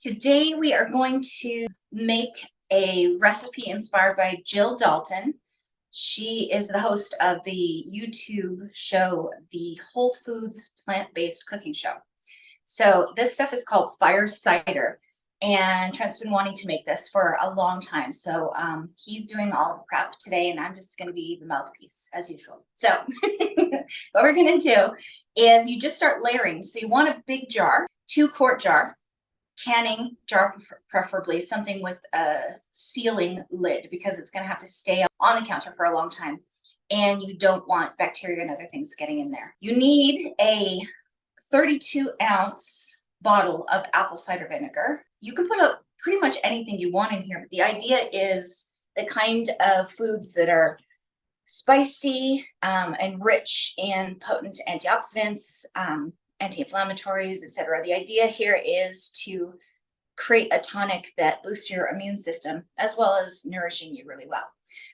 Today we are going to make a recipe inspired by Jill Dalton. She is the host of the YouTube show, the Whole Foods Plant-Based Cooking Show. So this stuff is called Fire Cider, and Trent's been wanting to make this for a long time. So he's doing all the prep today, and I'm just going to be the mouthpiece as usual. So what we're going to do is you just start layering. So you want a big jar, 2-quart jar. Canning jar, preferably something with a sealing lid, because it's going to have to stay on the counter for a long time and you don't want bacteria and other things getting in there. You need a 32-ounce bottle of apple cider vinegar. You can put pretty much anything you want in here, but the idea is the kind of foods that are spicy and rich in potent antioxidants, anti-inflammatories, etc. The idea here is to create a tonic that boosts your immune system as well as nourishing you really well.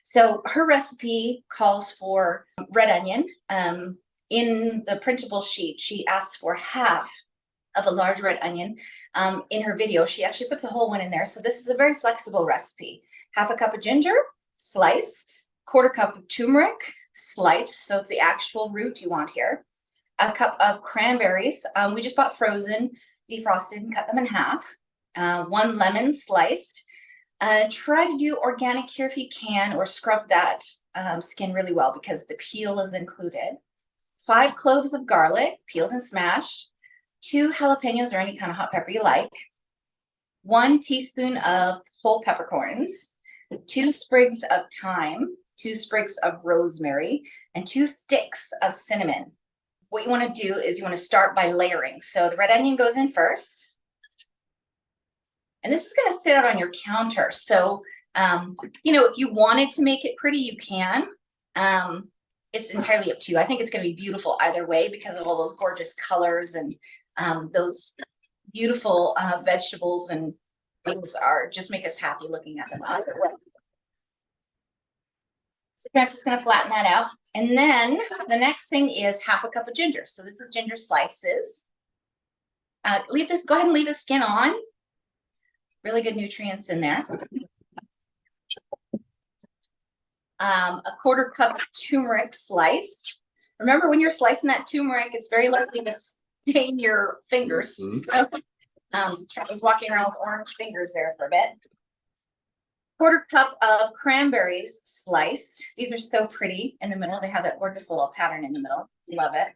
So her recipe calls for red onion. In the printable sheet, she asks for half of a large red onion. In her video, she actually puts a whole one in there. So this is a very flexible recipe. Half a cup of ginger, sliced, 1/4 cup of turmeric, sliced, so the actual root you want here. A cup of cranberries. We just bought frozen, defrosted, and cut them in half. 1 lemon sliced. Try to do organic here if you can, or scrub that skin really well because the peel is included. 5 cloves of garlic, peeled and smashed. 2 jalapenos, or any kind of hot pepper you like. 1 teaspoon of whole peppercorns. 2 sprigs of thyme. 2 sprigs of rosemary. And 2 sticks of cinnamon. What you want to do is you want to start by layering. So the red onion goes in first. And this is going to sit out on your counter. So, if you wanted to make it pretty, you can. It's entirely up to you. I think it's going to be beautiful either way because of all those gorgeous colors and those beautiful vegetables and things just make us happy looking at them either way. So Trent's just going to flatten that out. And then the next thing is half a cup of ginger. So this is ginger slices. Go ahead and leave the skin on. Really good nutrients in there. A 1/4 cup of turmeric sliced. Remember, when you're slicing that turmeric, it's very likely to stain your fingers. So, Trent was walking around with orange fingers there for a bit. 1/4 cup of cranberries sliced. These are so pretty in the middle. They have that gorgeous little pattern in the middle. Love it.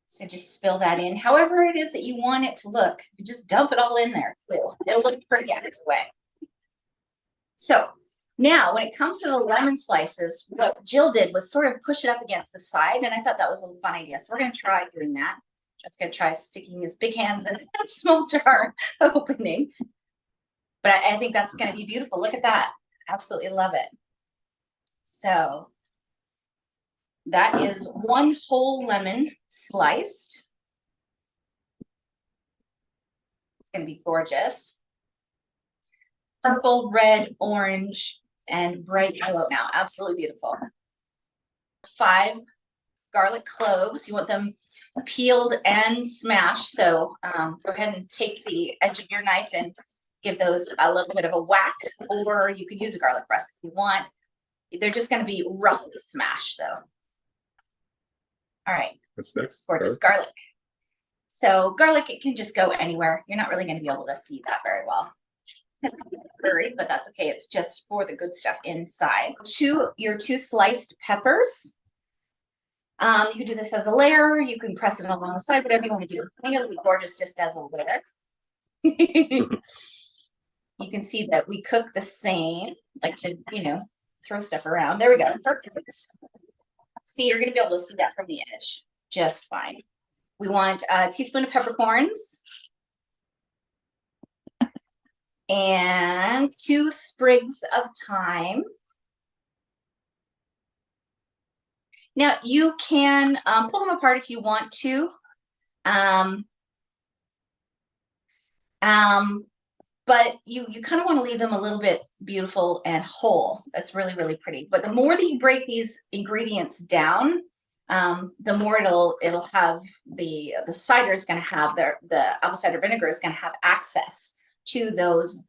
So just spill that in. However it is that you want it to look, you just dump it all in there. It'll look pretty either way. So now when it comes to the lemon slices, what Jill did was sort of push it up against the side, and I thought that was a fun idea. So we're going to try doing that. Just going to try sticking his big hands in that small jar opening. But I think that's going to be beautiful. Look at that. Absolutely love it. So that is 1 whole lemon sliced. It's going to be gorgeous. Purple, red, orange, and bright yellow now. Absolutely beautiful. 5 garlic cloves. You want them peeled and smashed. So go ahead and take the edge of your knife and give those a little bit of a whack, or you could use a garlic press if you want. They're just going to be roughly smashed though. All right. What's next? Gorgeous garlic. So garlic, it can just go anywhere. You're not really going to be able to see that very well. It's blurry, but that's okay. It's just for the good stuff inside. Your 2 sliced peppers. You can do this as a layer. You can press it along the side, whatever you want to do. I think it'll be gorgeous just as a layer. You can see that we cook the same, like to, throw stuff around. There we go. Perfect. See, you're going to be able to see that from the edge just fine. We want a teaspoon of peppercorns and 2 sprigs of thyme. Now, you can pull them apart if you want to. But you kind of want to leave them a little bit beautiful and whole. That's really, really pretty. But the more that you break these ingredients down, the more it'll have the cider is going to have the apple cider vinegar is going to have access to those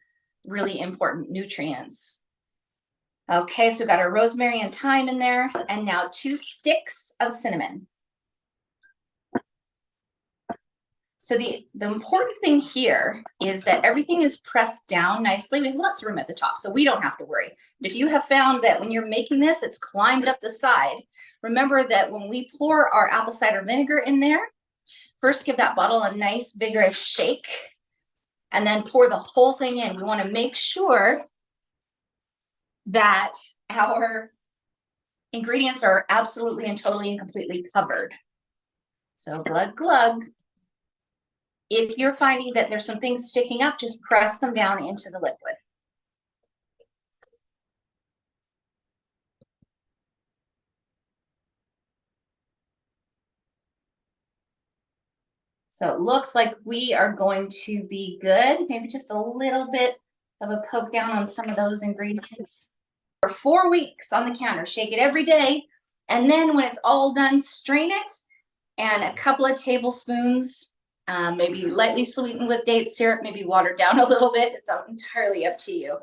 really important nutrients. Okay, so we've got our rosemary and thyme in there, and now 2 sticks of cinnamon. So the important thing here is that everything is pressed down nicely. We have lots of room at the top, so we don't have to worry. But if you have found that when you're making this, it's climbed up the side, remember that when we pour our apple cider vinegar in there, first give that bottle a nice vigorous shake, and then pour the whole thing in. We want to make sure that our ingredients are absolutely and totally and completely covered. So glug, glug. If you're finding that there's some things sticking up, just press them down into the liquid. So it looks like we are going to be good. Maybe just a little bit of a poke down on some of those ingredients. For 4 weeks on the counter, shake it every day. And then when it's all done, strain it, and a couple of tablespoons, maybe lightly sweetened with date syrup, maybe watered down a little bit. It's entirely up to you.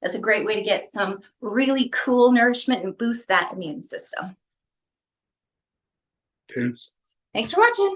That's a great way to get some really cool nourishment and boost that immune system. Okay. Thanks for watching.